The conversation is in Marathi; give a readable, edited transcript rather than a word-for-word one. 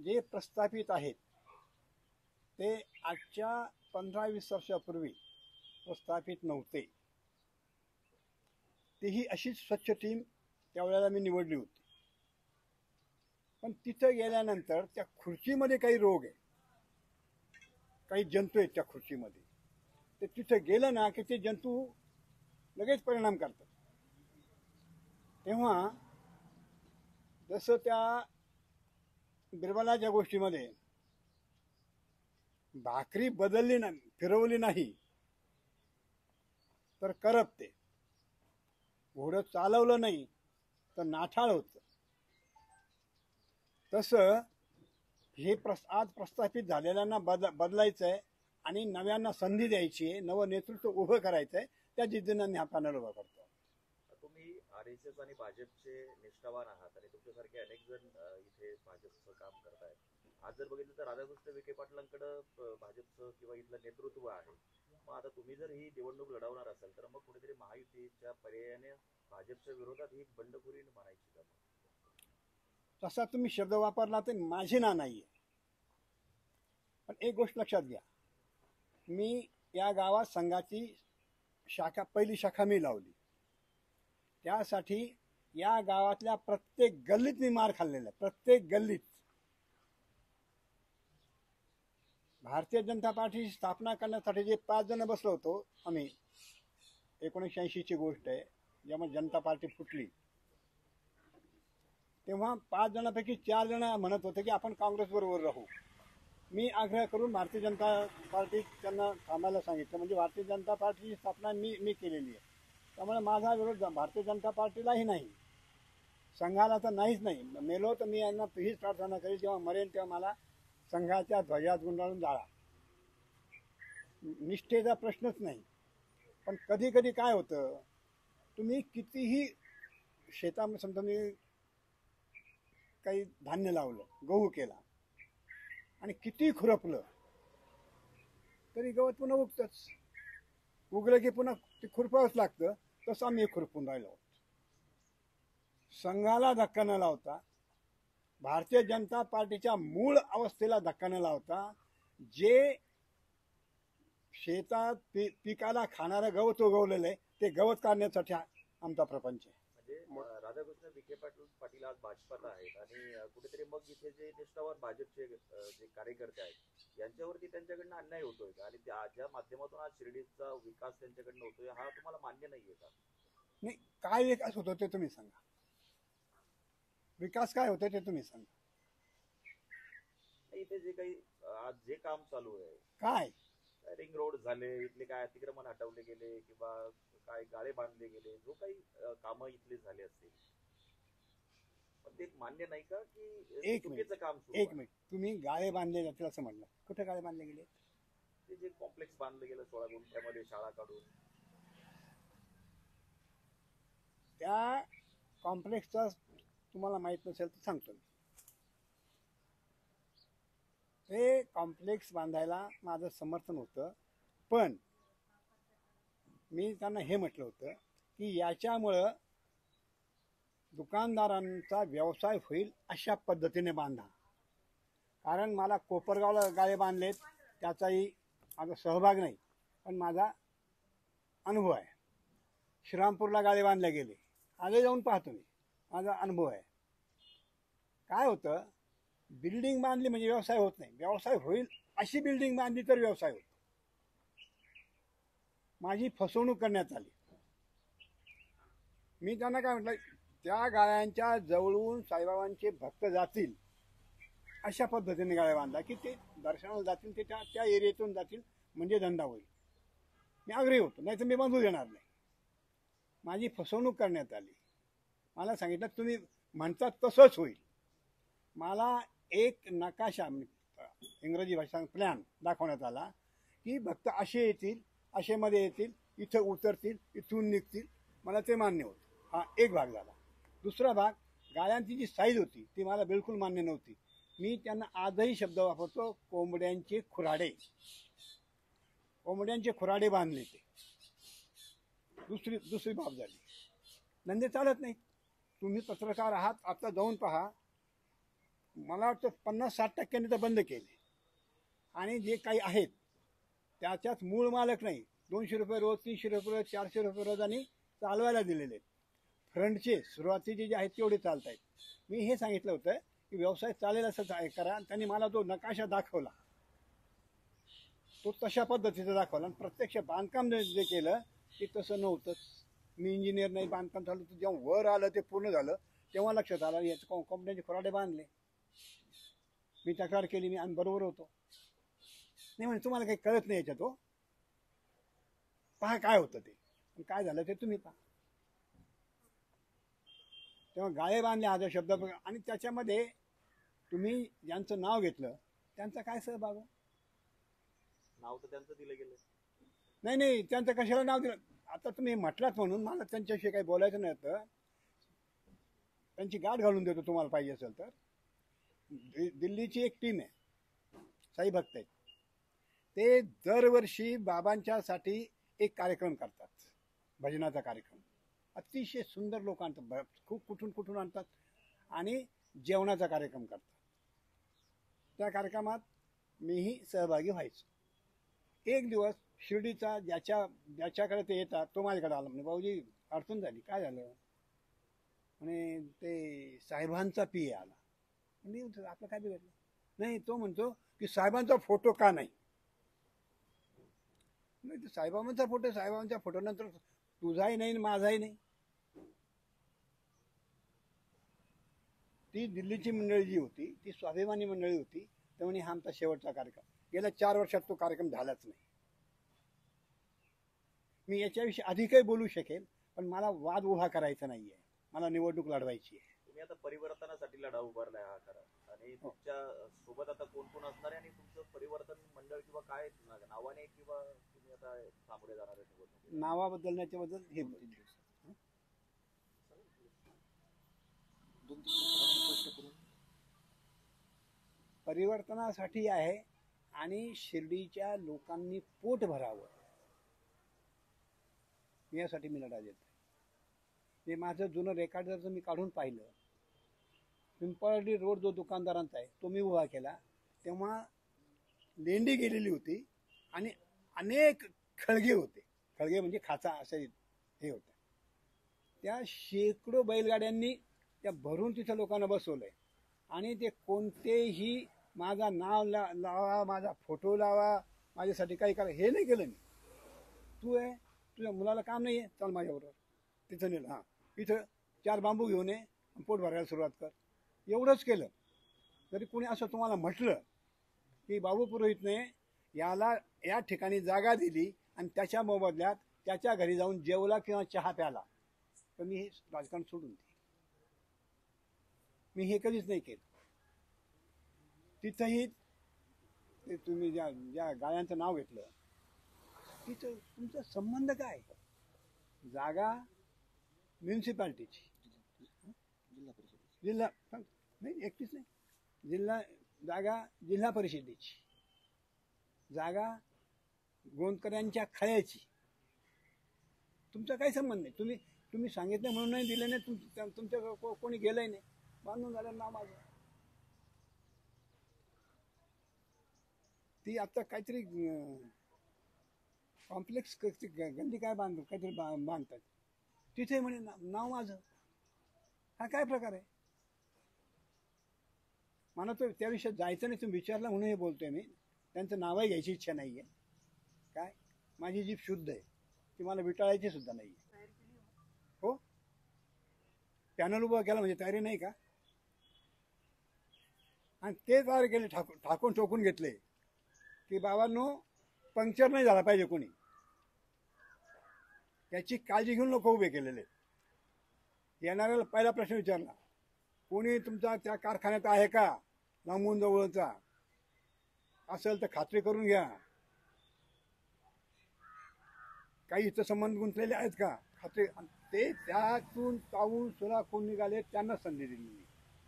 जे प्रस्थापित आहेत ते आजच्या 15-20 वर्षापूर्वी प्रस्थापित नव्हते. तीही अशीच स्वच्छ टीम त्यावेळेला मी निवडली होती. पण तिथं गेल्यानंतर त्या खुर्चीमध्ये काही रोग आहे, काही जंतू आहेत त्या खुर्चीमध्ये. ते तिथं गेलं ना की ते जंतू लगेच परिणाम करतात. तेव्हा जसं त्या बिरबलाच्या गोष्टीमध्ये भाकरी बदलली ना, फिरवली नाही तर करपते, घोडं चालवलं नाही तर नाठाळ होतं. तसं हे आज प्रस्थापित झालेल्यांना बदलायचं आहे आणि नव्यांना संधी द्यायची आहे, नवं नेतृत्व उभं करायचं आहे. त्या जिद्दीनं मी हा पॅनल उभा करतो. तुम्ही RSS आणि भाजपचे निष्ठावान आहात आणि तुमच्यासारखे अनेक जण इथे भाजपचं काम करतायत. आज जर बघितलं तर राधाकृष्ण विखे पाटलांकडे भाजपचं किंवा इथलं नेतृत्व आहे. मग आता तुम्ही जर ही निवडणूक लढवणार असाल तर मग कुठेतरी महायुतीच्या पर्यायाने भाजपच्या विरोधात ही बंडखोरी म्हणायची का? तसा तुम्ही शब्द वापरला तर माझी ना नाहीये. पण एक गोष्ट लक्षात घ्या, मी या गावात संघाची पहिली शाखा मी लावली. त्यासाठी या गावातल्या प्रत्येक गल्लीत मी मार खाल्लेला आहे. प्रत्येक गल्लीत. भारतीय जनता पार्टीची स्थापना करण्यासाठी जे 5 जण बसलो होतो आम्ही, 1980ची गोष्ट आहे, जेव्हा जनता पार्टी फुटली तेव्हा 5 जणांपैकी 4 जण म्हणत होते की आपण काँग्रेस बरोबर राहू. मी आग्रह करून भारतीय जनता पार्टी त्यांना थांबायला सांगितलं. म्हणजे भारतीय जनता पार्टीची स्थापना मी केलेली आहे. त्यामुळे माझा विरोध भारतीय जनता पार्टीलाही नाही, संघाला तर नाहीच नाही. मेलो तर मी यांना हीच प्रार्थना करेल, जेव्हा मरेन तेव्हा मला संघाच्या ध्वजात गुंडाळून जाळा. निष्ठेचा प्रश्नच नाही. पण कधी कधी काय होतं, तुम्ही कितीही शेतामध्ये समजा मी काही धान्य लावलं, गहू केला आणि किती खुरपलं तरी गवत पुन्हा उगतंच. उगलं की पुन्हा ते खुरपावंच लागतं. तसं आम्ही खुरपून राहिलो. संघाला धक्का न लावता, भारतीय जनता पार्टीच्या मूळ अवस्थेला धक्का न लावता, जे शेतात पिकाला खाणारं गवत उगवलेलं आहे ते गवत काढण्यासाठी आमचा प्रपंच आहे. म्हणजे राधाकृष्ण विखे पाटील आज भाजपात आहेत आणि कुठेतरी मग इथे जे निष्ठावान भाजपचे जे कार्यकर्ते आहेत यांच्यावरती त्यांच्याकडनं अन्याय होतोय का? आणि ज्या माध्यमातून आज शिर्डीचा विकास त्यांच्याकडनं होतोय हा तुम्हाला मान्य नाहीये का? नाही, काय विकास होतो ते तुम्ही सांगा. विकास काय होतं ते तुम्ही सांगा. इथे जे काही आज जे काम चालू आहे, काय रिंग रोड झाले, इथले काय अतिक्रमण हटवले गेले किंवा काय गाळे बांधले गेले, जो काही कामं इथले झाले असतील, पण ते मान्य नाही का की चुकीचं काम सुरू आहे? एक मिनिट, तुम्ही गाळे बांधले जातील असं म्हणलं. कुठे गाळे बांधले गेले? ते जे कॉम्प्लेक्स बांधलं गेलं 16 गुंठ्यामध्ये शाळा काढून, त्या कॉम्प्लेक्सचा तुम्हाला माहित नसेल तर सांगतो मी. ते कॉम्प्लेक्स बांधायला माझं समर्थन होतं, पण मी त्यांना हे म्हटलं होतं की याच्यामुळं दुकानदारांचा व्यवसाय होईल अशा पद्धतीने बांधा. कारण मला कोपरगावला गाळे बांधलेत, त्याचाही माझा सहभाग नाही, पण माझा अनुभव आहे. श्रीरामपूरला गाळे बांधले गेले, आगे जाऊन पाहतो मी, माझा अनुभव आहे. काय होतं, बिल्डिंग बांधली म्हणजे व्यवसाय होत नाही. व्यवसाय होईल अशी बिल्डिंग बांधली तर व्यवसाय होतो. माझी फसवणूक करण्यात आली. मी त्यांना काय म्हटलं, त्या गाळ्यांच्या जवळून साईबाबांचे भक्त जातील अशा पद्धतीने गाळ्या बांधा की ते दर्शनाला जातील, ते त्या एरियातून जातील, म्हणजे धंदा होईल. मी आग्रही होतो, नाही तर मी बांधू देणार नाही. माझी फसवणूक करण्यात आली. मला सांगितलं तुम्ही म्हणतात तसंच होईल. मला एक नकाशा, इंग्रजी भाषा प्लॅन दाखवण्यात आला की भक्त असे येतील, असेमध्ये येतील, इथं उतरतील, इथून निघतील. मला ते मान्य होतं. हा एक भाग झाला. दुसरा भाग, गाळ्यांची जी साईज होती ती मला बिलकुल मान्य नव्हती. मी त्यांना आजही शब्द वापरतो, कोंबड्यांचे खुराडे. कोंबड्यांचे खुराडे बांधले ते. दुसरी बाब झाली, धंदे चालत नाही. तुम्ही पत्रकार आहात, आता जाऊन पहा, मला वाटतं 50-60% तर बंद केले आणि जे काही आहेत त्याच्यात मूळ मालक नाही. 200 रुपये रोज, 300 रुपये रोज, 400 रुपये रोज आणि चालवायला दिलेले. फ्रंटचे सुरुवातीचे जे आहेत तेवढे चालत आहेत. मी हे सांगितलं होतं की व्यवसाय चालेल असं करा. त्यांनी मला तो नकाशा दाखवला, तो तशा पद्धतीचा दाखवला आणि प्रत्यक्ष बांधकाम जे केलं ते तसं नव्हतंच. मी इंजिनियर नाही, बांधकाम झालं तर जेव्हा वर आलं ते पूर्ण झालं तेव्हा लक्षात आलं याचं कंपनीचे खोराडे बांधले. मी तक्रार केली, मी आम्ही बरोबर होतो. नाही म्हणजे तुम्हाला काही कळत नाही याच्यात, हो पहा काय होतं ते काय झालं ते तुम्ही पहा. तेव्हा गाळे बांधले हा जो शब्द बघा, आणि त्याच्यामध्ये तुम्ही ज्यांचं नाव घेतलं त्यांचा काय सहभाग? नाव तर त्यांचं दिलं गेलं. नाही, त्यांचं कशाला नाव दिलं? आता तुम्ही म्हटलात म्हणून मला त्यांच्याविषयी काही बोलायचं नाही तर त्यांची गाठ घालून देतो तुम्हाला पाहिजे असेल तर. दिल्लीची एक टीम आहे, साई भक्त आहेत. ते दरवर्षी बाबांच्यासाठी एक कार्यक्रम करतात, भजनाचा कार्यक्रम. अतिशय सुंदर लोक आणतात, खूप कुठून आणतात आणि जेवणाचा कार्यक्रम करतात. त्या कार्यक्रमात मीही सहभागी व्हायचो. एक दिवस शिर्डीचा ज्याच्याकडे ते येतात तो माझ्याकडे आला. म्हणे भाऊजी अडचण झाली. काय झालं? म्हणे ते साहेबांचा पी आला. म्हणजे आपलं काय बिघडलं? नाही, तो म्हणतो की साहेबांचा फोटो का नाही? नाही, साहेबांचा फोटो, साहेबांच्या फोटो नंतर तुझाही नाही माझाही नाही. ती दिल्लीची मंडळी जी होती ती स्वाभिमानी मंडळी होती. त्यामुळे हा आमचा शेवटचा कार्यक्रम. गेल्या 4 वर्षात तो कार्यक्रम झालाच नाही. मी याच्याविषयी अधिकही बोलू शकेल, पण मला वाद उभा करायचा नाहीये, मला निवडणूक लढवायची आहे. तुम्ही आता परिवर्तनासाठी लढा उभारलाय हा खरा, आणि तुमच्या सोबत आता कोण कोण असणार आहे आणि तुमचं परिवर्तन मंडळ किंवा काय नावाने किंवा तुम्ही आता सामोरे जाणार आहे निवडणूक? नावा बदलण्याच्या बद्दल हे परिवर्तनासाठी आहे आणि शिर्डीच्या लोकांनी पोट भरावं यासाठी मी लढा देतो. हे माझं जुनं रेकॉर्ड जर मी काढून पाहिलं, पिंपळडी रोड जो दुकानदारांचा आहे तो मी उभा केला तेव्हा लेंडी गेलेली होती आणि अनेक खळगे होते. खळगे म्हणजे खाचा असे हे होते. त्या शेकडो बैलगाड्यांनी त्या भरून तिथं लोकांना बसवलंय आणि ते कोणतेही माझा नाव लावा, माझा फोटो लावा, माझ्यासाठी काही करा हे नाही केलं. मी तू आहे, तुझ्या मुलाला काम नाही आहे, चल माझ्याबरोबर तिथं नेलं. हां, इथं 4 बांबू घेऊन ये, पोट भरायला सुरुवात कर, एवढंच केलं. जरी कोणी असं तुम्हाला म्हटलं की बाबू पुरोहितने याला या ठिकाणी जागा दिली आणि त्याच्या मोबदल्यात त्याच्या घरी जाऊन जेवला किंवा चहा प्याला, तर मी हे राजकारण सोडून दे. मी हे कधीच नाही केलं. तिथंही तुम्ही ज्या गायांचं नाव घेतलं तिथं तुमचा संबंध काय? जागा म्युन्सिपाल्टीची, जिल्हा नाही, एकटीच नाही, जागा जिल्हा परिषदेची, जागा गोंदकऱ्यांच्या खळ्याची. तुमचा काही संबंध नाही. तुम्ही सांगितलं म्हणून नाही दिलं नाही, तुमच्या कोणी गेलंय नाही, बांधून झालं नाव माझं. ती आता काहीतरी कॉम्प्लेक्स गल्ली काय काहीतरी बांधतात तिथे म्हणे नाव माझं. हा काय प्रकार आहे? मला तो त्या विषयात जायचं नाही. तुम्ही विचारला म्हणून हे बोलतोय मी. त्यांचं नावही घ्यायची इच्छा नाही आहे. काय माझी जीभ शुद्ध आहे, ती मला विटाळायची सुद्धा नाही आहे. हो, पॅनल उभा केला म्हणजे तयारी नाही का? आणि ते तयार केले, ठाकून ठोकून घेतले की बाबांनो पंक्चर नाही झाला पाहिजे कोणी, याची काळजी घेऊन लोक उभे केलेले. येणाऱ्याला पहिला प्रश्न विचारला, कोणी तुमचा त्या कारखान्यात आहे का लांबून जवळचा? असेल तर खात्री करून घ्या. काही इथं संबंध गुंतलेले आहेत का? खात्री. ते त्यातून पाहून सुद्धा कोण निघाले त्यांना संधी दिली.